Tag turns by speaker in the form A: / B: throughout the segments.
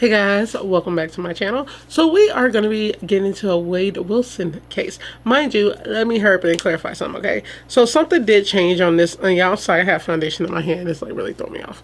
A: Hey guys, welcome back to my channel. So we are going to be getting into a Wade Wilson case. Mind you, let me hurry up and clarify something, okay? So something did change on this. And y'all, sorry, I have foundation in my hand. It's like really throwing me off.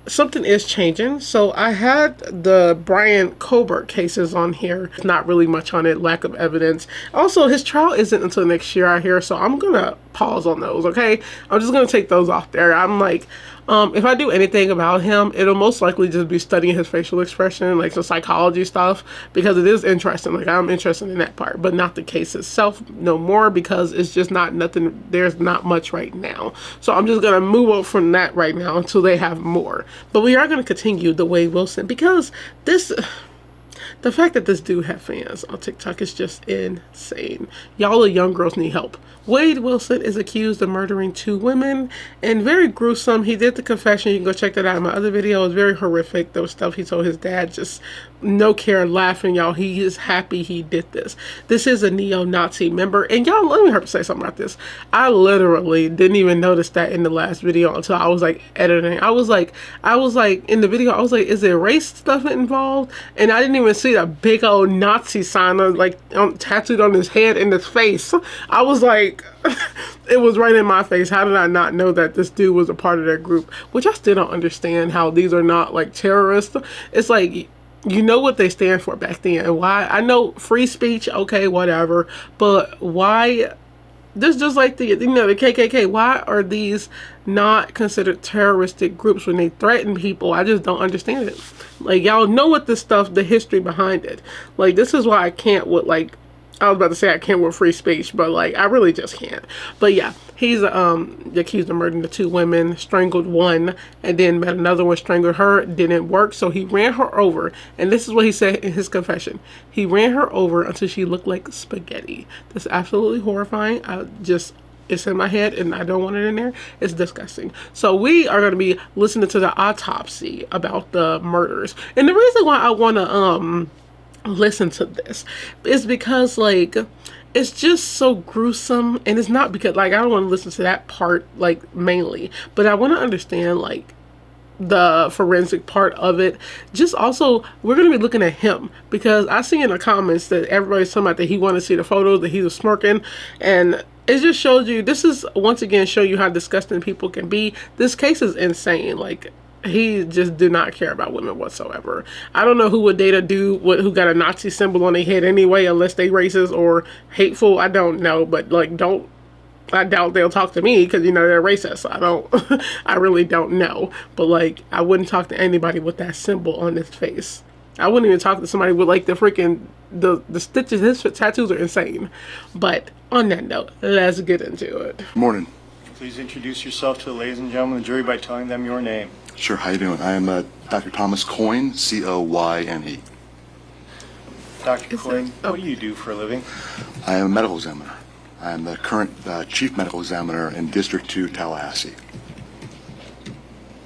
A: Something is changing. So I had the Brian Colbert cases on here. Not really much on it, lack of evidence. Also, his trial isn't until next year, I hear, so I'm gonna pause on those, okay? I'm just gonna take those off there. I'm like, if I do anything about him, it'll most likely just be studying his facial expression, like some psychology stuff, because it is interesting. Like, I'm interested in that part, but not the case itself no more, because it's just not nothing. There's not much right now. So I'm just gonna move on from that right now until they have more. But we are gonna continue the Wade Wilson, because the fact that this dude had fans on TikTok is just insane. Y'all, the young girls need help. Wade Wilson is accused of murdering 2 women, and very gruesome. He did the confession. You can go check that out in my other video. It was very horrific. There was stuff he told his dad, just no care, laughing, y'all. He is happy he did this. This is a neo-Nazi member. And y'all, let me say something about this. I literally didn't even notice that in the last video until I was like editing. I was like in the video, I was like, is there race stuff involved? And I didn't even see a big old Nazi sign tattooed on his head and his face. I was like, it was right in my face. How did I not know that this dude was a part of that group? Which I still don't understand how these are not like terrorists. It's like, you know what they stand for back then, and why. I know free speech, okay, whatever, but why? This just like the KKK. Why are these not considered terroristic groups when they threaten people? I just don't understand it. Like, y'all know what this stuff, the history behind it. Like, this is why I can't with, like, I was about to say I can't with free speech, but like, I really just can't. But yeah, he's accused of murdering the 2 women, strangled one, and then met another one, strangled her. Didn't work, so he ran her over. And this is what he said in his confession. He ran her over until she looked like spaghetti. That's absolutely horrifying. It's in my head and I don't want it in there. It's disgusting. So we are going to be listening to the autopsy about the murders. And the reason why I want to listen to this is because, like, it's just so gruesome. And it's not because, like, I don't want to listen to that part, like, mainly, but I want to understand, like, the forensic part of it. Just also, we're going to be looking at him, because I see in the comments that everybody's talking about that he wanted to see the photos, that he was smirking, and it just shows you, this is once again show you how disgusting people can be. This case is insane. Like, he just do not care about women whatsoever. I don't know who would date a dude who got a Nazi symbol on their head anyway, unless they racist or hateful. I don't know, but like, I doubt they'll talk to me, because, you know, they're racist. I really don't know. But like, I wouldn't talk to anybody with that symbol on his face. I wouldn't even talk to somebody with like the freaking, the stitches. His tattoos are insane. But on that note, let's get into it.
B: Morning.
C: Please introduce yourself to the ladies and gentlemen of the jury by telling them your name.
B: Sure, how you doing? I am Dr. Thomas Coyne, C-O-Y-N-E.
C: Dr. Coyne, what do you do for a living?
B: I am a medical examiner. I am the current chief medical examiner in District 2, Tallahassee.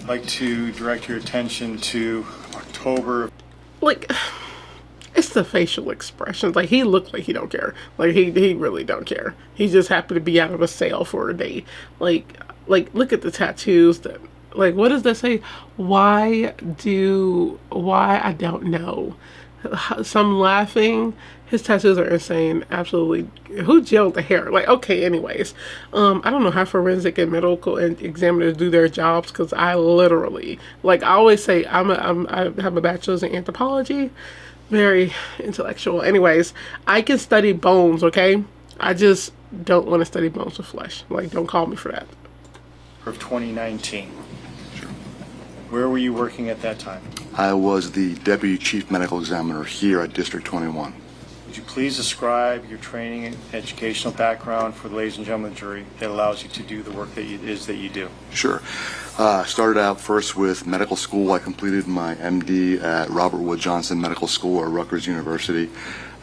C: I'd like to direct your attention to October.
A: Like, it's the facial expressions. Like, he looked like he don't care. Like, he really don't care. He just happened to be out of a sale for a day. Like look at the tattoos. Like, what does that say? Why? I don't know. Some laughing. His tattoos are insane. Absolutely. Who gelled the hair? Like, okay, anyways. I don't know how forensic and medical examiners do their jobs, because I literally, like I always say, I have a bachelor's in anthropology. Very intellectual. Anyways, I can study bones, okay? I just don't want to study bones with flesh. Like, don't call me for that.
C: Of 2019. Sure. Where were you working at that time?
B: I was the deputy chief medical examiner here at District 21.
C: Would you please describe your training and educational background for the ladies and gentlemen of the jury that allows you to do the work that you do?
B: Sure. I started out first with medical school. I completed my MD at Robert Wood Johnson Medical School at Rutgers University.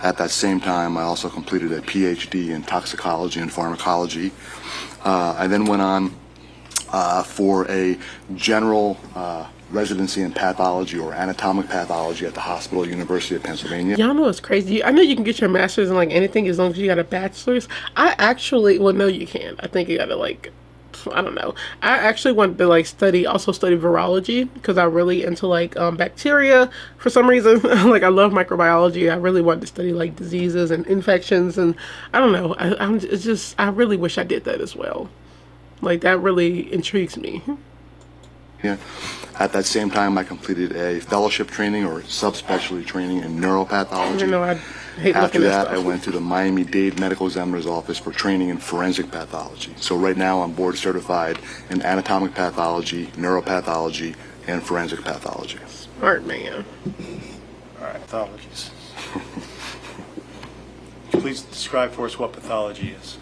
B: At that same time, I also completed a PhD in toxicology and pharmacology. I then went on for a general residency in pathology or anatomic pathology at the hospital, University of Pennsylvania.
A: Y'all know it's crazy. I know you can get your master's in like anything as long as you got a bachelor's. I actually, well, no, you can't. I think you gotta like I don't know. I actually wanted to like study virology because I'm really into like bacteria for some reason. Like I love microbiology. I really wanted to study like diseases and infections, and I don't know. It's just I really wish I did that as well. Like that really intrigues me.
B: Yeah. At that same time, I completed a fellowship training or subspecialty training in neuropathology.
A: You know, I hate
B: After
A: looking at
B: that,
A: stuff.
B: I went to the Miami-Dade Medical Examiner's Office for training in forensic pathology. So right now, I'm board certified in anatomic pathology, neuropathology, and forensic pathology.
A: Smart man.
C: All right, pathologies. Please describe for us what pathology is.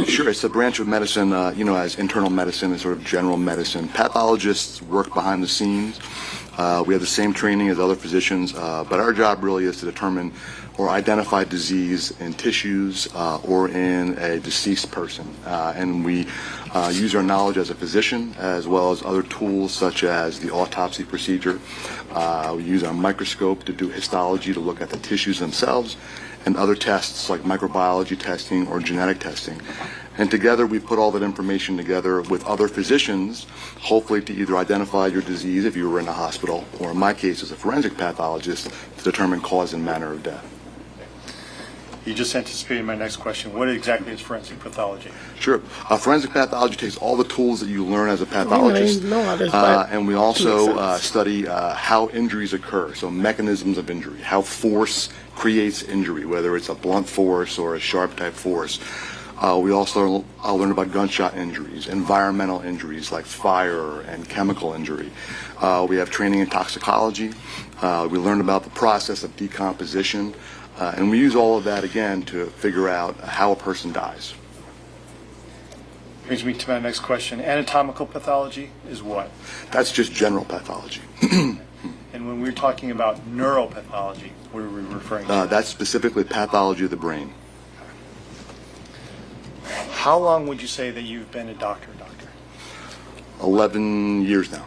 B: Sure, it's a branch of medicine, as internal medicine and sort of general medicine. Pathologists work behind the scenes. We have the same training as other physicians, but our job really is to determine or identify disease in tissues or in a deceased person. And we use our knowledge as a physician as well as other tools such as the autopsy procedure. We use our microscope to do histology to look at the tissues themselves, and other tests like microbiology testing or genetic testing. And together we put all that information together with other physicians, hopefully to either identify your disease if you were in a hospital, or in my case as a forensic pathologist, to determine cause and manner of death.
C: You just anticipated my next question. What exactly is forensic pathology?
B: Sure. Forensic pathology takes all the tools that you learn as a pathologist, and we also study how injuries occur, so mechanisms of injury, how force creates injury, whether it's a blunt force or a sharp type force. We also learn about gunshot injuries, environmental injuries like fire and chemical injury. We have training in toxicology. We learn about the process of decomposition. And we use all of that, again, to figure out how a person dies.
C: Brings me to my next question. Anatomical pathology is what?
B: That's just general pathology.
C: And when we're talking about neuropathology, what are we referring to?
B: That's specifically pathology of the brain.
C: How long would you say that you've been a doctor?
B: 11 years now.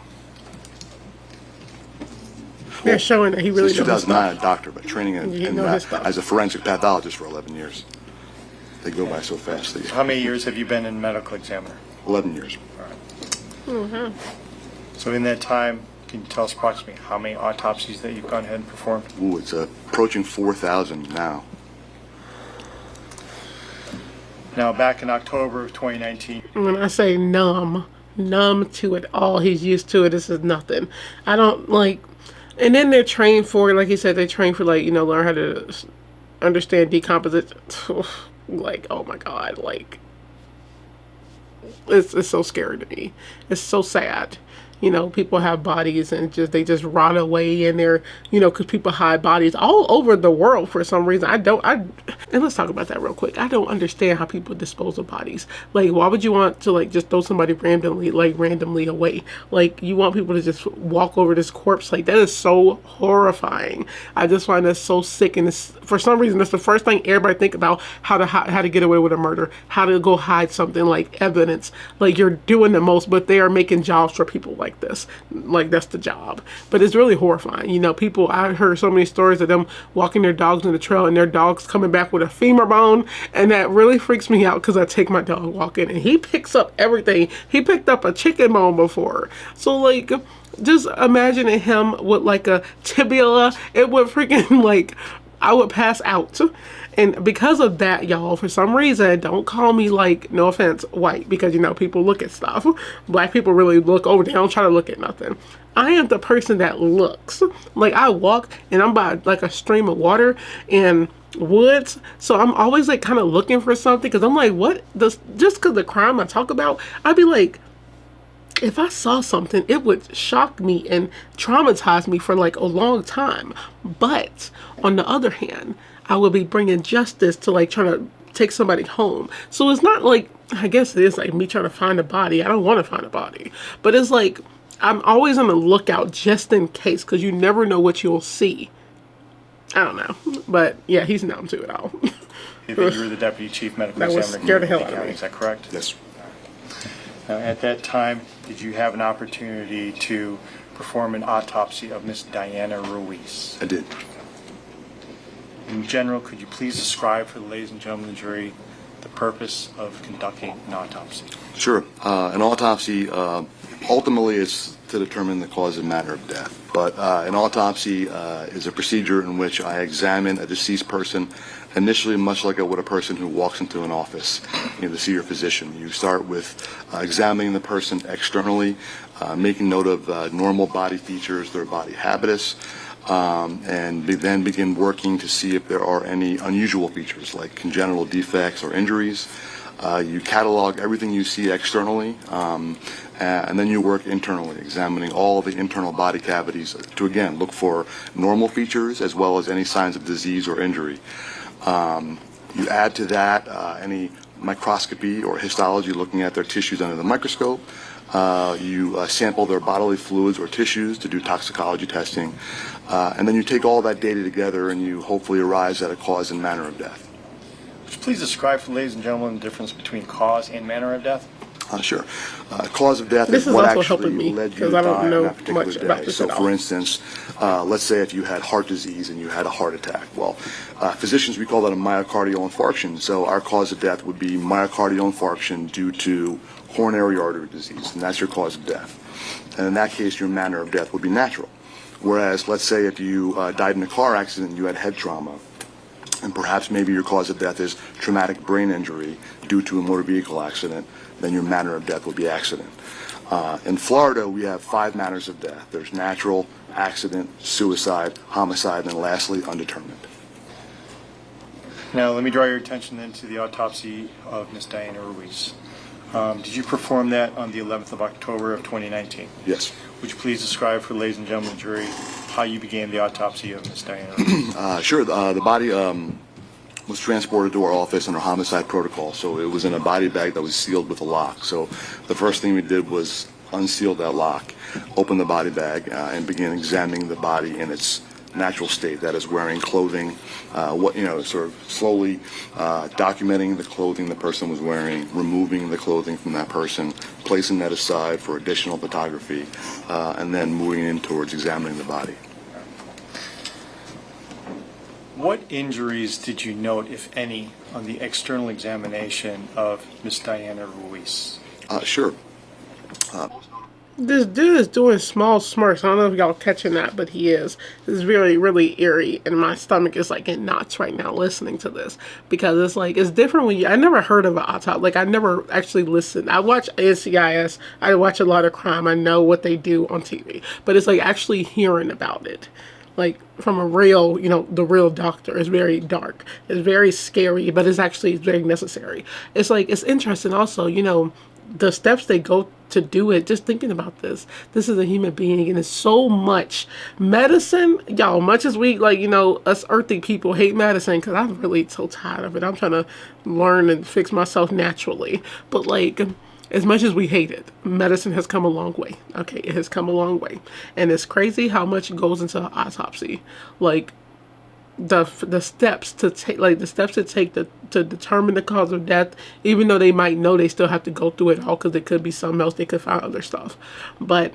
A: They're showing that he really
B: Since
A: knows his
B: 2009,
A: stuff.
B: a doctor, but training as a forensic pathologist for 11 years. They go by so fast.
C: So how many years have you been in medical examiner?
B: 11 years.
C: All right. So in that time, can you tell us approximately how many autopsies that you've gone ahead and performed?
B: Ooh, it's approaching 4,000 now.
C: Now, back in October of 2019.
A: When I say numb to it all, he's used to it. This is nothing. I don't like. And then they're trained for, like he said, they train for learn how to understand decomposition. Like, oh my God, like it's so scary to me. It's so sad. People have bodies and they just rot away in there, because people hide bodies all over the world for some reason. And let's talk about that real quick. I don't understand how people dispose of bodies. Like, why would you want to just throw somebody randomly away? Like, you want people to just walk over this corpse? Like, that is so horrifying. I just find that so sick. And for some reason, that's the first thing everybody think about, how to get away with a murder, how to go hide something like evidence. Like, you're doing the most, but they are making jobs for people like this. Like, that's the job. But it's really horrifying. I heard so many stories of them walking their dogs in the trail and their dogs coming back with a femur bone, and that really freaks me out because I take my dog walking and he picks up everything. He picked up a chicken bone before. So just imagining him with a tibia, it would freaking I would pass out. And because of that, y'all, for some reason, don't call me no offense, white, because people look at stuff. Black people really look over. They don't try to look at nothing. I am the person that looks. I walk and I'm by a stream of water and woods, so I'm always kind of looking for something, because I'm what does, just because the crime I talk about, I'd be if I saw something, it would shock me and traumatize me for a long time. But on the other hand, I will be bringing justice to trying to take somebody home. So it's not I guess it is me trying to find a body. I don't want to find a body, but it's I'm always on the lookout just in case, because you never know what you'll see. I don't know, but yeah, he's numb to it all.
C: You think you were the deputy chief medical
A: That
C: examiner.
A: was scared the hell out of me.
C: Is that correct?
B: Yes.
C: Now, at that time, did you have an opportunity to perform an autopsy of Miss Diana Ruiz?
B: I did.
C: In general, could you please describe for the ladies and gentlemen of the jury the purpose of conducting an autopsy?
B: Sure. An autopsy, ultimately, it's to determine the cause and manner of death. But an autopsy is a procedure in which I examine a deceased person initially, much like I would a person who walks into an office, to see your physician. You start with examining the person externally, making note of normal body features, their body habitus, and then begin working to see if there are any unusual features like congenital defects or injuries. You catalog everything you see externally, and then you work internally, examining all the internal body cavities to, again, look for normal features as well as any signs of disease or injury. You add to that any microscopy or histology, looking at their tissues under the microscope. You sample their bodily fluids or tissues to do toxicology testing. And then you take all that data together and you hopefully arrive at a cause and manner of death.
C: Would you please describe for ladies and gentlemen the difference between cause and manner of death?
B: Sure. Cause of death
A: This
B: is
A: is
B: what
A: also
B: actually
A: helping me,
B: led you
A: because
B: to
A: I don't
B: die
A: know
B: on that particular
A: much
B: day.
A: about this
B: So,
A: at all.
B: for instance, let's say if you had heart disease and you had a heart attack. Well, physicians, we call that a myocardial infarction. So our cause of death would be myocardial infarction due to coronary artery disease, and that's your cause of death. And in that case, your manner of death would be natural. Whereas, let's say if you died in a car accident and you had head trauma, and perhaps maybe your cause of death is traumatic brain injury due to a motor vehicle accident, then your manner of death would be accident. In Florida, we have 5 manners of death. There's natural, accident, suicide, homicide, and then lastly, undetermined.
C: Now, let me draw your attention then to the autopsy of Miss Diana Ruiz. Did you perform that on the 11th of October of 2019?
B: Yes.
C: Would you please describe for the ladies and gentlemen of the jury how you began the autopsy of Miss Diana Ruiz?
B: Sure. The body was transported to our office under homicide protocol, so it was in a body bag that was sealed with a lock. So the first thing we did was unseal that lock, open the body bag, and begin examining the body in its natural state, that is wearing clothing, sort of slowly documenting the clothing the person was wearing, removing the clothing from that person, placing that aside for additional photography, and then moving in towards examining the body.
C: What injuries did you note, if any, on the external examination of Miss Diana Ruiz?
B: Sure.
A: This dude is doing small smirks. I don't know if y'all catching that, but he is. It's really, really eerie, and my stomach is like in knots right now listening to this, because it's like, it's different when you, I never heard of an autopsy. Like, I never actually listened. I watch NCIS. I watch a lot of crime. I know what they do on TV, but it's like actually hearing about it, like from a real, the real doctor, is very dark. It's very scary, but it's very necessary. It's like, it's interesting also, the steps they go to do it. Just thinking about this is a human being, and it's so much medicine, y'all. Much as we us earthly people hate medicine, because I'm really so tired of it. I'm trying to learn and fix myself naturally, but as much as we hate it, medicine has come a long way. Okay, it has come a long way, and it's crazy how much goes into an autopsy. Like, the steps to take, to determine the cause of death, even though they might know, they still have to go through it all, because it could be something else. They could find other stuff, but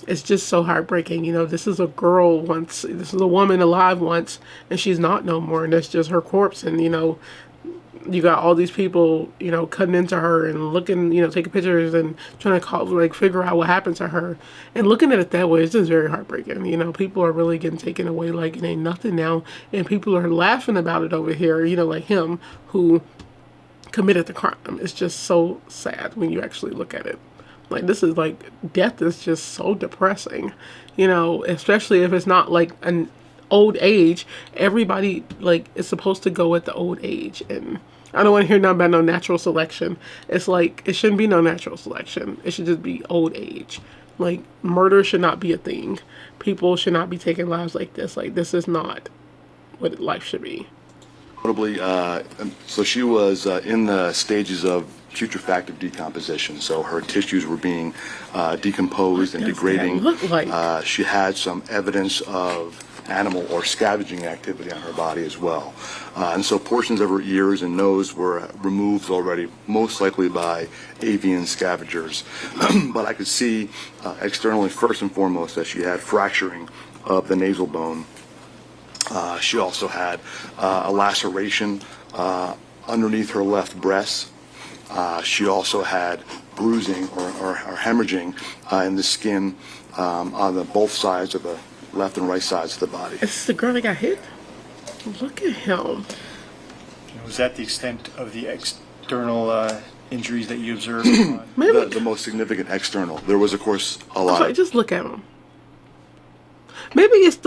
A: it's just so heartbreaking. This is a girl once, this is a woman alive once, and she's not no more, and it's just her corpse. And you got all these people, cutting into her and looking, taking pictures and trying to figure out what happened to her. And looking at it that way, it's just very heartbreaking. People are really getting taken away like it ain't nothing now. And people are laughing about it over here, like him who committed the crime. It's just so sad when you actually look at it. Like, this is death is just so depressing, especially if it's not like an old age. Everybody is supposed to go at the old age, and I don't want to hear nothing about no natural selection. It's it shouldn't be no natural selection. It should just be old age. Murder should not be a thing. People should not be taking lives like this. This is not what life should be.
B: Notably, so she was in the stages of putrefactive decomposition. So her tissues were being decomposed and degrading.
A: What does that look like?
B: She had some evidence of animal or scavenging activity on her body as well. And so portions of her ears and nose were removed already, most likely by avian scavengers. But I could see externally, first and foremost, that she had fracturing of the nasal bone. She also had a laceration underneath her left breast. She also had bruising or hemorrhaging in the skin on both sides of the left and right sides of the body.
A: Is this the girl that got hit? Look at him.
C: Was that the extent of the external injuries that you observed?
A: Maybe.
B: The most significant external. There was, of course, a
A: I'm
B: lot.
A: sorry, just look at him. Maybe it's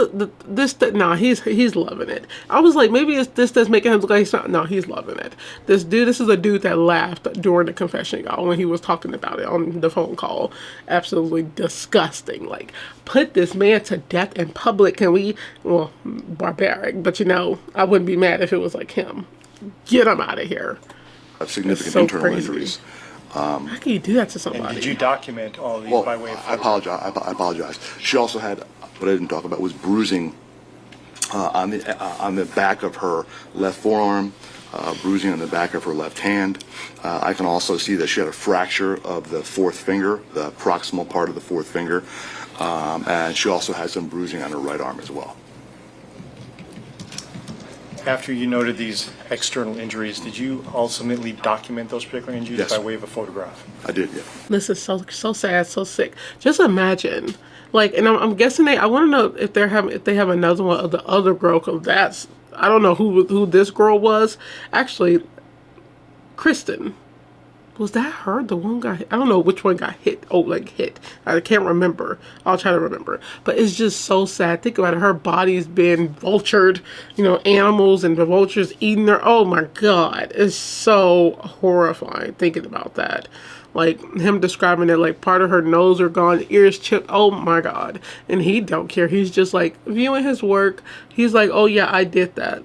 A: nah, he's loving it. I was like, maybe it's this that's making him look like he's not. No, he's loving it. This is a dude that laughed during the confession, y'all, when he was talking about it on the phone call. Absolutely disgusting. Like, put this man to death in public. Can we? Well, barbaric, but you know, I wouldn't be mad if it was like him. Get him out of here.
B: Of significant
A: so
B: internal
A: crazy.
B: injuries.
A: How can you do that to
C: And
A: somebody?
C: did you document all of these
B: Well,
C: by way of
B: I apologize. She also had, what I didn't talk about was bruising on the back of her left forearm, bruising on the back of her left hand. I can also see that she had a fracture of the fourth finger, the proximal part of the fourth finger, and she also had some bruising on her right arm as well.
C: After you noted these external injuries, did you ultimately document those particular injuries
B: Yes.
C: by way of a photograph?
B: I did, yeah.
A: This is so sad, so sick. Just imagine, like, and I'm guessing I want to know if they have another one of the other girl. Cause that's, I don't know who this girl was. Actually, Kristen. Was that her? The one got hit? I don't know which one got hit. Oh, like hit. I can't remember. I'll try to remember. But it's just so sad. Think about it. Her body's been vultured. You know, animals and the vultures eating her. Oh my God. It's so horrifying thinking about that. Like him describing it, like part of her nose are gone, ears chipped. Oh my God. And he don't care. He's just like viewing his work. He's like, oh yeah, I did that.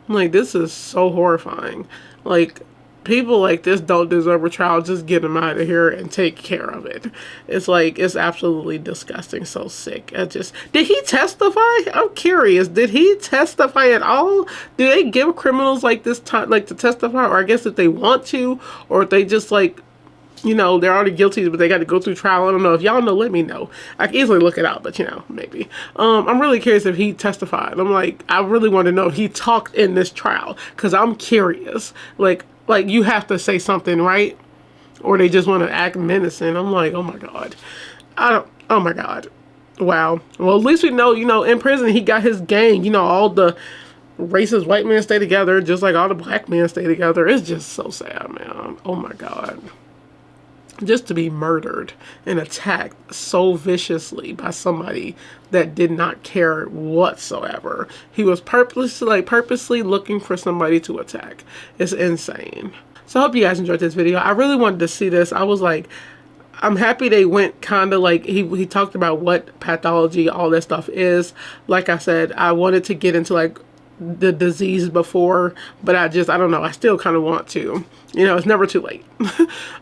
A: I'm like, this is so horrifying. Like, people like this don't deserve a trial. Just get them out of here and take care of it. It's like, it's absolutely disgusting. So sick. Did he testify? I'm curious. Did he testify at all? Do they give criminals like this time, like to testify? Or I guess if they want to, or if they just like, you know, they're already guilty, but they got to go through trial. I don't know. If y'all know, let me know. I can easily look it out, but you know, maybe. I'm really curious if he testified. I'm like, I really want to know if he talked in this trial, because I'm curious. Like you have to say something, right? Or they just want to act menacing. I'm like, oh my God. Oh my God. Wow. Well, at least we know, you know, in prison, he got his gang, you know, all the racist white men stay together, just like all the black men stay together. It's just so sad, man. Oh my God. Just to be murdered and attacked so viciously by somebody that did not care whatsoever. He was purposely looking for somebody to attack. It's insane. So I hope you guys enjoyed this video. I really wanted to see this. I was like, I'm happy they went kind of like, he talked about what pathology, all that stuff is. Like I said, I wanted to get into like the disease before, but I don't know, I still kind of want to, you know, it's never too late.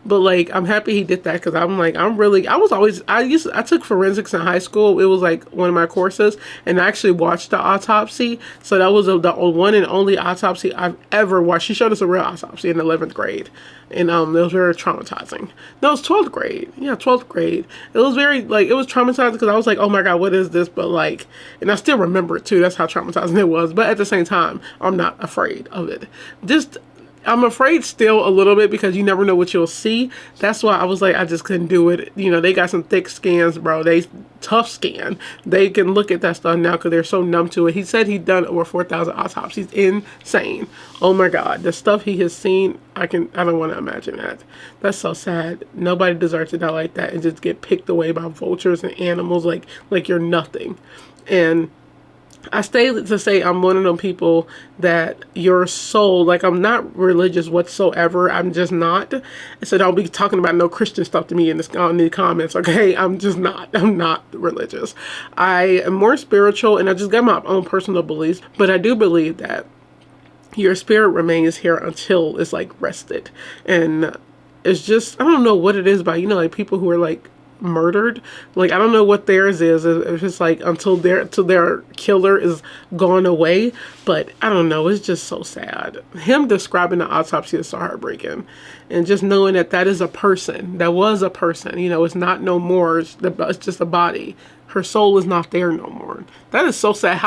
A: But like, I'm happy he did that, because I'm like, I took forensics in high school. It was like one of my courses, and I actually watched the autopsy. So that was the one and only autopsy I've ever watched. She showed us a real autopsy in 11th grade, and it was very traumatizing. No, it was 12th grade. Yeah, 12th grade. It was very, like, it was traumatizing, because I was like, oh my God, what is this? But like, and I still remember it too. That's how traumatizing it was. But at the same time, I'm not afraid of it. I'm afraid still a little bit, because you never know what you'll see. That's why I was like, I just couldn't do it. You know, they got some thick scans, bro. They tough scan. They can look at that stuff now because they're so numb to it. He said he'd done over 4,000 autopsies. Insane. Oh my God. The stuff he has seen, I don't want to imagine that. That's so sad. Nobody deserves to die like that and just get picked away by vultures and animals like you're nothing. And I stay to say I'm one of them people that your soul, like, I'm not religious whatsoever. I'm just not. So don't be talking about no Christian stuff to me in the comments, okay? I'm not religious. I am more spiritual, and I just got my own personal beliefs. But I do believe that your spirit remains here until it's like rested. And it's just, I don't know what it is about, you know, like people who are like murdered, like I don't know what theirs is, if it's like until their killer is gone away. But I don't know, it's just so sad. Him describing the autopsy is so heartbreaking, and just knowing that is a person, that was a person, you know, it's not no more, it's just a body. Her soul is not there no more. That is so sad.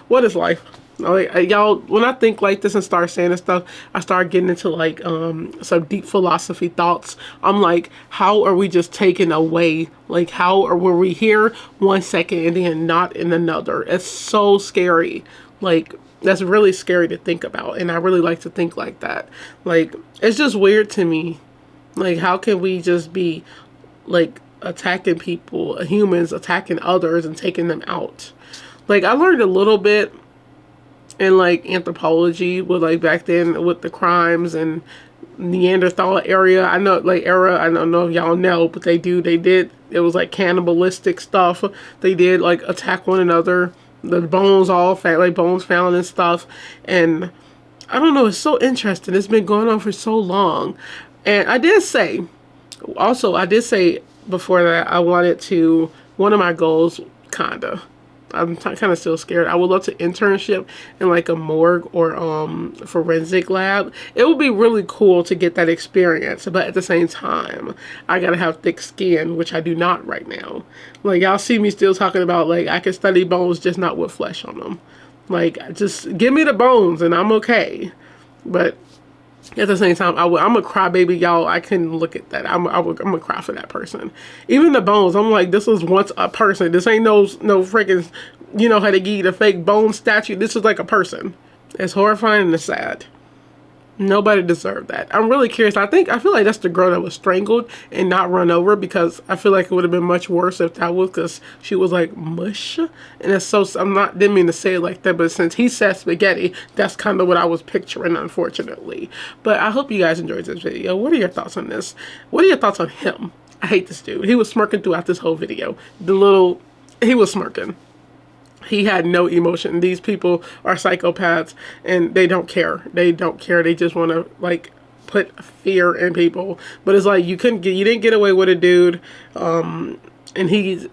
A: What is life? Like, y'all, when I think like this and start saying this stuff, I start getting into like some deep philosophy thoughts. I'm like, how are we just taken away? Like, how were we here 1 second and then not in another? It's so scary. Like, that's really scary to think about, and I really like to think like that. Like, it's just weird to me. Like, how can we just be like attacking people, humans attacking others and taking them out? Like, I learned a little bit in like anthropology with like back then with the crimes and Neanderthal area. I know like era, I don't know if y'all know, but they did, it was like cannibalistic stuff. They did like attack one another. The bones all found, like bones found and stuff. And I don't know, it's so interesting. It's been going on for so long. And I did say before that I wanted to, one of my goals, I'm kind of still scared. I would love to internship in like a morgue or forensic lab. It would be really cool to get that experience, but at the same time, I gotta have thick skin, which I do not right now. Like, y'all see me still talking about like I can study bones, just not with flesh on them. Like, just give me the bones and I'm okay. But at the same time, I'm a crybaby, y'all. I couldn't look at that. I'm gonna cry for that person. Even the bones, I'm like, this was once a person. This ain't no freaking, you know how they give you the fake bone statue. This is like a person. It's horrifying and it's sad. Nobody deserved that. I'm really curious. I feel like that's the girl that was strangled and not run over, because I feel like it would have been much worse if that was, because she was like mush. And it's so, didn't mean to say it like that, but since he said spaghetti, that's kind of what I was picturing, unfortunately. But I hope you guys enjoyed this video. What are your thoughts on this? What are your thoughts on him? I hate this dude. He was smirking throughout this whole video. He was smirking. He had no emotion. These people are psychopaths and they don't care. They don't care. They just want to like put fear in people. But it's like you didn't get away with it, dude. And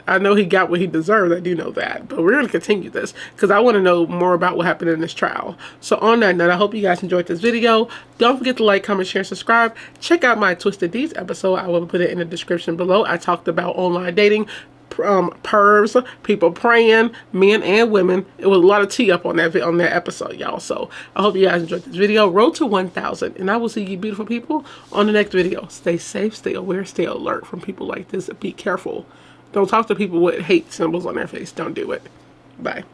A: I know he got what he deserved. I do know that. But we're going to continue this because I want to know more about what happened in this trial. So on that note, I hope you guys enjoyed this video. Don't forget to like, comment, share, and subscribe. Check out my Twisted Deeds episode. I will put it in the description below. I talked about online dating, pervs, people praying, men and women. It was a lot of tea up on that episode, y'all. So I hope you guys enjoyed this video. Road to 1,000, and I will see you beautiful people on the next video. Stay safe, stay aware, stay alert from people like this. Be careful. Don't talk to people with hate symbols on their face. Don't do it. Bye.